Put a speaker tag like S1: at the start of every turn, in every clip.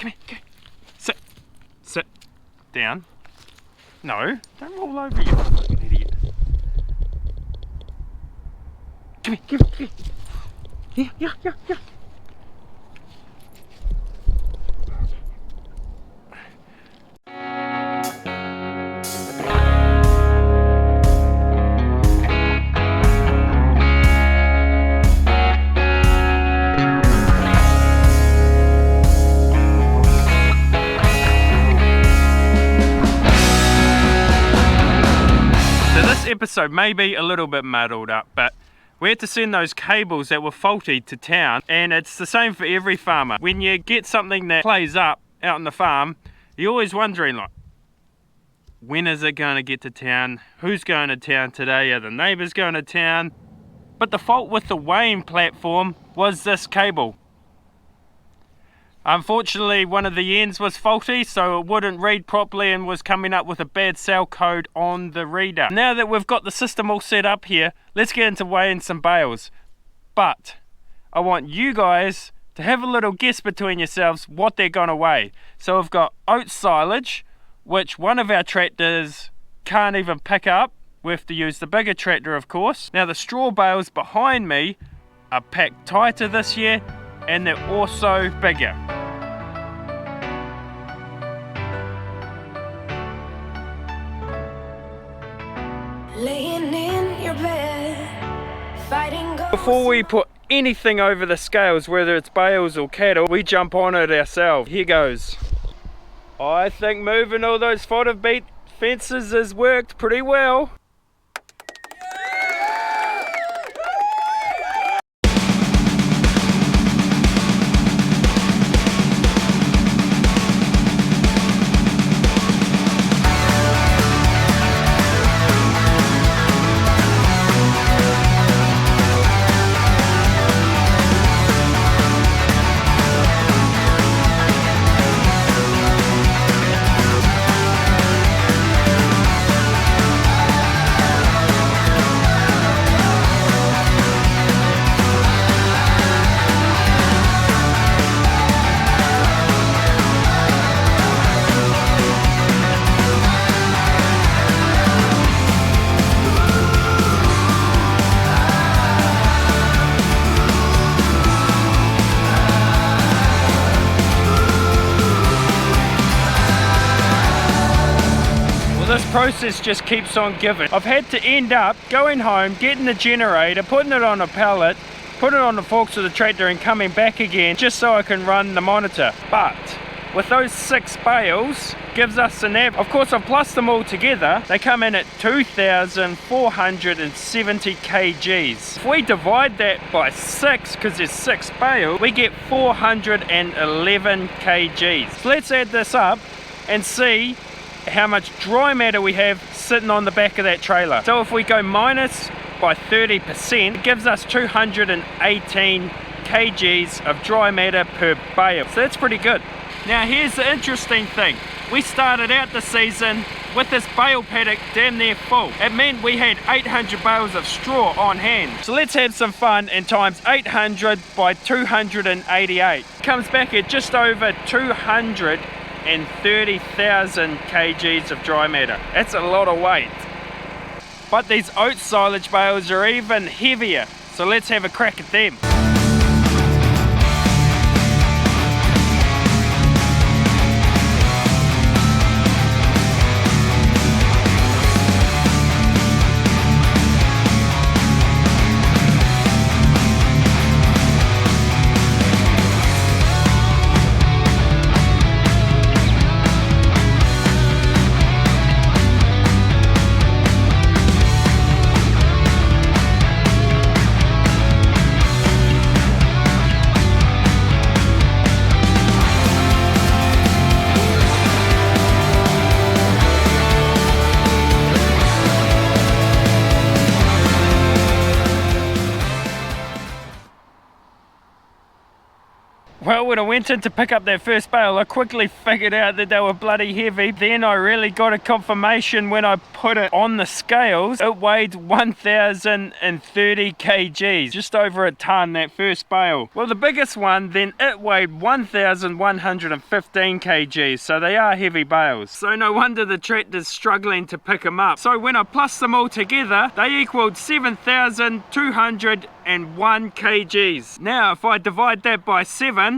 S1: Come here, come here. Sit. Sit. Down. No, don't roll over, you fucking idiot. Come here, come here, come here. Yeah. Episode may be a little bit muddled up, but we had to send those cables that were faulty to town, and it's the same for every farmer. When you get something that plays up out on the farm, you're always wondering, like, when is it going to get to town? Who's going to town today? Are the neighbours going to town? But the fault with the weighing platform was this cable. Unfortunately, one of the ends was faulty, so it wouldn't read properly and was coming up with a bad cell code on the reader. Now that we've got the system all set up here, let's get into weighing some bales. But I want you guys to have a little guess between yourselves what they're going to weigh. So we've got oat silage, which one of our tractors can't even pick up. We have to use the bigger tractor, of course. Now the straw bales behind me are packed tighter this year, and they're also bigger.
S2: Laying in your bed, fighting ghosts.
S1: Before we put anything over the scales, whether it's bales or cattle, we jump on it ourselves. Here goes. I think moving all those fodder beat fences has worked pretty well. This process just keeps on giving. I've had to end up going home, getting the generator, putting it on a pallet, putting it on the forks of the tractor and coming back again just so I can run the monitor. But with those 6 bales, gives us an average. Of course, I've plus them all together. They come in at 2,470 kgs. If we divide that by 6, because there's 6 bales, we get 411 kgs. So let's add this up and see how much dry matter we have sitting on the back of that trailer. So if we go minus by 30%, it gives us 218 kgs of dry matter per bale. So that's pretty good. Now here's the interesting thing. We started out the season with this bale paddock damn near full. It meant we had 800 bales of straw on hand. So let's have some fun and times 800 by 288. Comes back at just over 230,000 kgs of dry matter. That's a lot of weight. But these oat silage bales are even heavier. So let's have a crack at them. Well, when I went in to pick up that first bale, I quickly figured out that they were bloody heavy. Then I really got a confirmation when I put it on the scales. It weighed 1,030 kgs, just over a ton, that first bale. Well, the biggest one, then it weighed 1,115 kgs, so they are heavy bales. So no wonder the tractor's struggling to pick them up. So when I plus them all together, they equaled 7,201 kgs. Now, if I divide that by 7,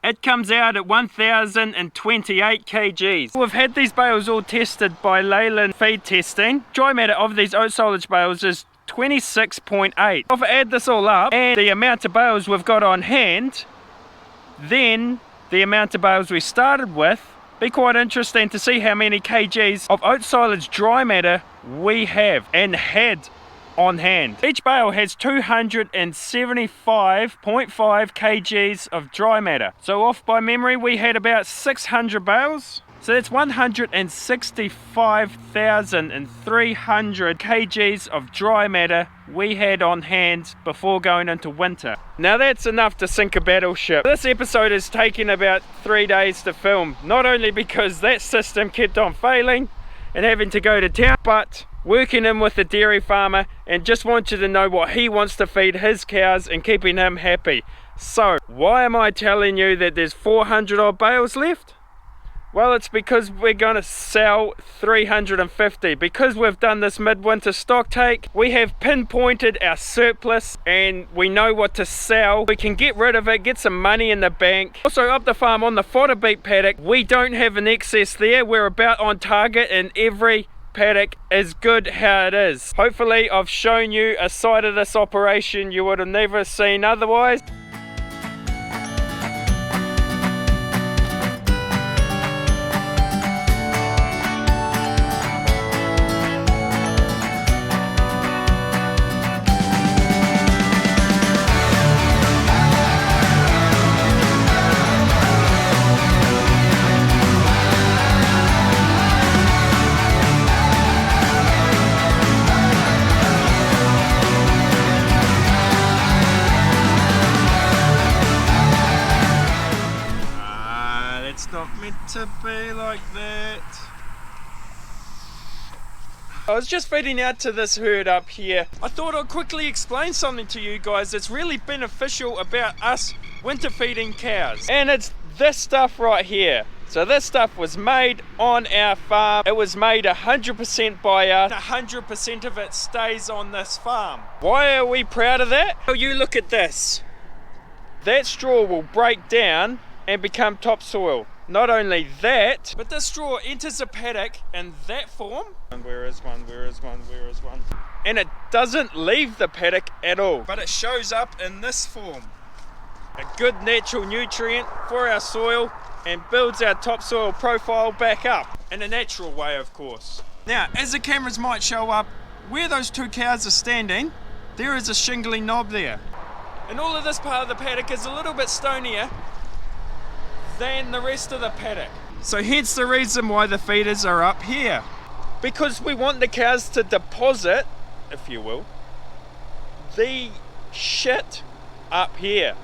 S1: it comes out at 1,028 kgs. We've had these bales all tested by Leyland feed testing. Dry matter of these oat silage bales is 26.8. If I add this all up and the amount of bales we've got on hand, then the amount of bales we started with, be quite interesting to see how many kgs of oat silage dry matter we have and had on hand. Each bale has 275.5 kgs of dry matter. So off by memory, we had about 600 bales. So that's 165,300 kgs of dry matter we had on hand before going into winter. Now that's enough to sink a battleship. This episode has taken about 3 days to film, not only because that system kept on failing and having to go to town, but working in with the dairy farmer and just want you to know what he wants to feed his cows and keeping him happy. So why am I telling you that there's 400 odd bales left? Well, it's because we're going to sell 350. Because we've done this midwinter stock take, we have pinpointed our surplus and we know what to sell. We can get rid of it, get some money in the bank. Also up the farm on the fodder beet paddock, we don't have an excess there. We're about on target and every paddock is good how it is. Hopefully I've shown you a side of this operation you would have never seen otherwise. Not meant to be like that. I was just feeding out to this herd up here. I thought I'd quickly explain something to you guys that's really beneficial about us winter feeding cows. And it's this stuff right here. So this stuff was made on our farm. It was made 100% by us. 100% of it stays on this farm. Why are we proud of that? Well, you look at this. That straw will break down and become topsoil. Not only that, but this straw enters a paddock in that form. And where is one? Where is one? Where is one? And it doesn't leave the paddock at all, but it shows up in this form. A good natural nutrient for our soil and builds our topsoil profile back up in a natural way, of course. Now, as the cameras might show up, where those two cows are standing, there is a shingly knob there. And all of this part of the paddock is a little bit stonier than the rest of the paddock. So hence the reason why the feeders are up here. Because we want the cows to deposit, if you will, the shit up here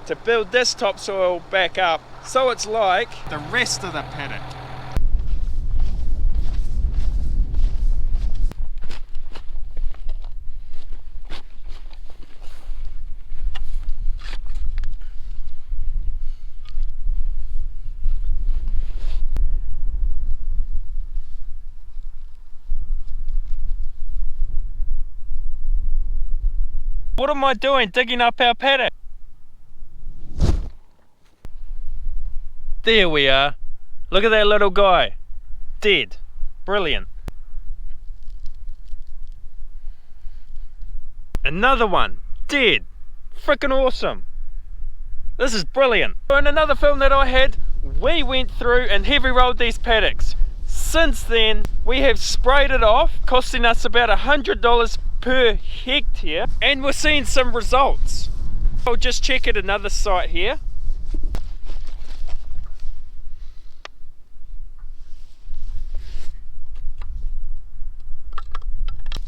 S1: to build this topsoil back up so it's like the rest of the paddock. What am I doing digging up our paddock? There we are. Look at that little guy. Dead. Brilliant. Another one. Dead. Frickin' awesome. This is brilliant. In another film that I had, we went through and heavy rolled these paddocks. Since then, we have sprayed it off, costing us about $100 per hectare, and we're seeing some results. I'll just check at another site here.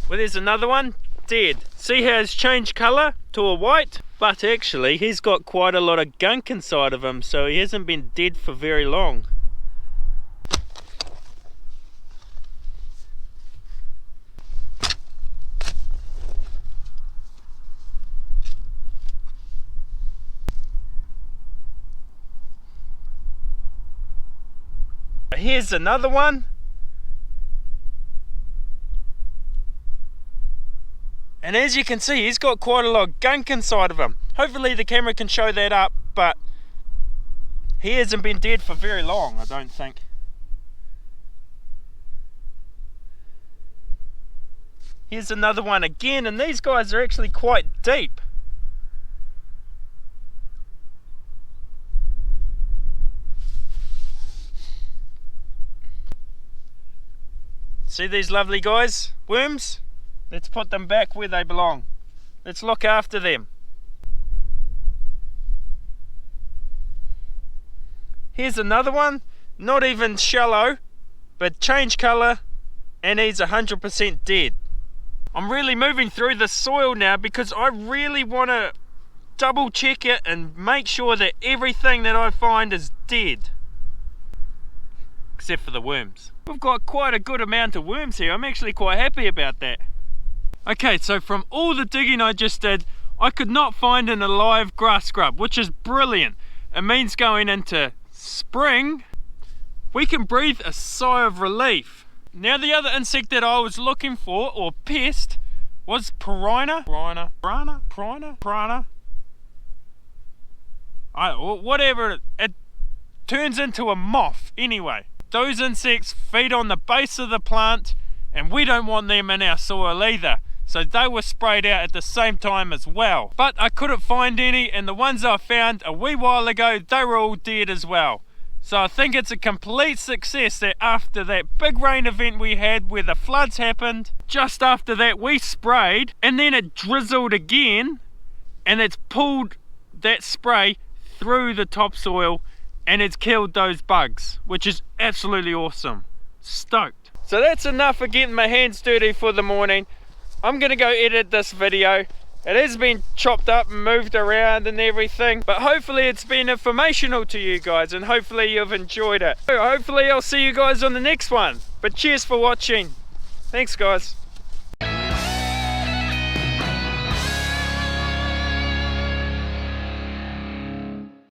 S1: Well, there's another one, dead. See how it's changed colour to a white? But actually he's got quite a lot of gunk inside of him, so he hasn't been dead for very long. Here's another one. And as you can see, he's got quite a lot of gunk inside of him. Hopefully the camera can show that up, but he hasn't been dead for very long, I don't think. Here's another one again, and these guys are actually quite deep. See these lovely guys, worms? Let's put them back where they belong. Let's look after them. Here's another one, not even shallow, but changed colour, and he's 100% dead. I'm really moving through the soil now because I really want to double check it and make sure that everything that I find is dead. Except for the worms. We've got quite a good amount of worms here. I'm actually quite happy about that. Okay, so from all the digging I just did, I could not find an alive grass grub, which is brilliant. It means going into spring, we can breathe a sigh of relief. Now the other insect that I was looking for, or pest, was piranha. Whatever, it turns into a moth anyway. Those insects feed on the base of the plant, and we don't want them in our soil either. So they were sprayed out at the same time as well. But I couldn't find any, and the ones I found a wee while ago, they were all dead as well. So I think it's a complete success that after that big rain event we had where the floods happened, just after that we sprayed, and then it drizzled again, and it's pulled that spray through the topsoil, and it's killed those bugs, which is absolutely awesome. Stoked. So that's enough for getting my hands dirty for the morning. I'm gonna go edit this video. It has been chopped up and moved around and everything, but hopefully it's been informational to you guys, and hopefully you've enjoyed it. So hopefully I'll see you guys on the next one. But cheers for watching. Thanks guys.